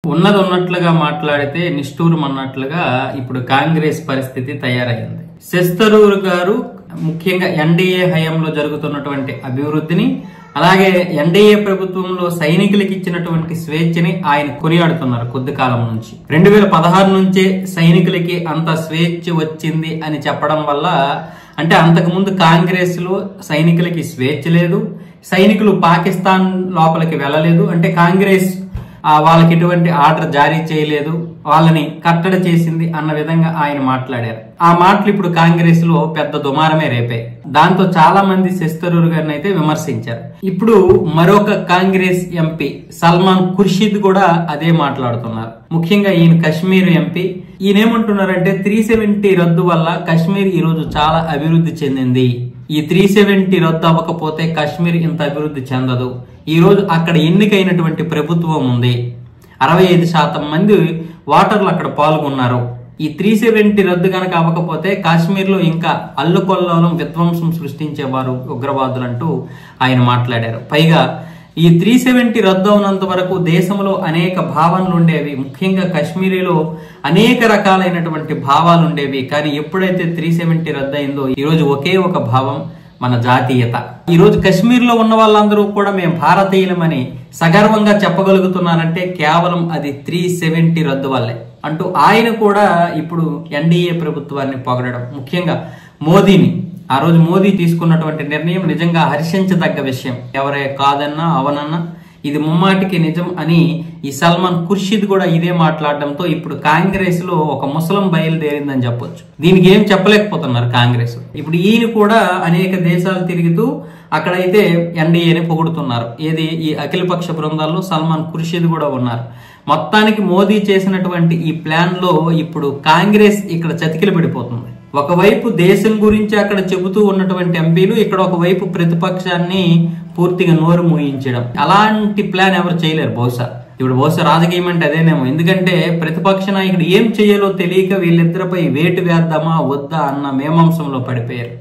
ఉన్నది ఉన్నట్లుగా మాట్లాడితే నిష్ఠూరం అన్నట్లుగా ఇప్పుడు కాంగ్రెస్ పరిస్థితి తయారైంది. శశి థరూర్ గారు ముఖ్యంగా ఎన్డీఏ హయాంలో జరుగుతున్నటువంటి అభివృద్ధిని, అలాగే ఎన్డీఏ ప్రభుత్వంలో సైనికులకు ఇచ్చినటువంటి స్వేచ్ఛని ఆయన కొనియాడుతున్నారు. కొద్ది కాలం నుంచి 2016 నుంచే సైనికులకి అంత స్వేచ్ఛ వచ్చింది అని చెప్పడం వల్ల, అంటే అంతకు ముందు కాంగ్రెస్ లో సైనికులకి స్వేచ్ఛ లేదు, సైనికులు పాకిస్తాన్ లోపలికి వెళ్ళలేదు, అంటే కాంగ్రెస్ వాళ్ళకి ఎటువంటి ఆర్డర్ జారీ చేయలేదు, వాళ్ళని కట్టడి చేసింది అన్న విధంగా ఆయన మాట్లాడారు. ఆ మాటలు ఇప్పుడు కాంగ్రెస్ లో పెద్ద దుమారమే రేపాయి. దాంతో చాలా మంది శశి థరూర్ గారిని అయితే విమర్శించారు. ఇప్పుడు మరొక కాంగ్రెస్ ఎంపీ సల్మాన్ ఖుర్షీద్ కూడా అదే మాట్లాడుతున్నారు. ముఖ్యంగా ఈయన కశ్మీర్ ఎంపీ. ఈయన ఏమంటున్నారంటే 370 రద్దు వల్ల కశ్మీర్ ఈ రోజు చాలా అభివృద్ధి చెందింది. ఈ 370 రద్దు అవ్వకపోతే కశ్మీర్ ఇంత అభివృద్ధి చెందదు. ఈ రోజు అక్కడ ఎన్నికైనటువంటి ప్రభుత్వం ఉంది, 65% మంది ఓటర్లు అక్కడ పాల్గొన్నారు. ఈ 370 రద్దు కనుక అవ్వకపోతే కాశ్మీర్ లో ఇంకా అల్లుకొల్లోలం విధ్వంసం సృష్టించేవారు ఉగ్రవాదులు అంటూ ఆయన మాట్లాడారు. పైగా ఈ 370 రద్దు అవునంత వరకు దేశంలో అనేక భావనలు ఉండేవి, ముఖ్యంగా కాశ్మీరీలో అనేక రకాలైనటువంటి భావాలు ఉండేవి. కానీ ఎప్పుడైతే 370 రద్దు అయిందో ఈ రోజు ఒకే ఒక భావం, మన జాతీయత. ఈ రోజు కశ్మీర్ లో ఉన్న వాళ్ళందరూ కూడా మేము భారతీయులమని సగర్వంగా చెప్పగలుగుతున్నారంటే కేవలం అది 370 రద్దు వల్లే అంటూ ఆయన కూడా ఇప్పుడు ఎన్డీఏ ప్రభుత్వాన్ని పొగడడం, ముఖ్యంగా మోదీని. ఆ రోజు మోదీ తీసుకున్నటువంటి నిర్ణయం నిజంగా హర్షించదగ్గ విషయం. ఎవరే కాదన్నా అవనన్నా ఇది ముమ్మాటికి నిజం అని ఈ సల్మాన్ ఖుర్షీద్ కూడా ఇదే మాట్లాడడంతో ఇప్పుడు కాంగ్రెస్ లో ఒక ముసలం బయలుదేరిందని చెప్పొచ్చు. దీనికి ఏం చెప్పలేకపోతున్నారు కాంగ్రెస్. ఇప్పుడు ఈయన కూడా అనేక దేశాలు తిరుగుతూ అక్కడైతే ఎన్డీఏని పొగుడుతున్నారు. ఏది ఈ అఖిలపక్ష బృందాల్లో సల్మాన్ ఖుర్షీద్ కూడా ఉన్నారు. మొత్తానికి మోదీ చేసినటువంటి ఈ ప్లాన్ లో ఇప్పుడు కాంగ్రెస్ ఇక్కడ చతికిల పడిపోతుంది. ఒకవైపు దేశం గురించి అక్కడ చెబుతూ ఉన్నటువంటి ఎంపీలు, ఇక్కడ ఒకవైపు ప్రతిపక్షాన్ని పూర్తిగా నోరు మూయించడం. అలాంటి ప్లాన్ ఎవరు చేయలేరు బహుశా రాజకీయం అంటే అదేనేమో. ఎందుకంటే ప్రతిపక్ష నాయకుడు ఏం చేయాలో తెలియక వీళ్ళిద్దరిపై వేటు వేద్దామా వద్దా అన్న మేమాంసంలో పడిపోయారు.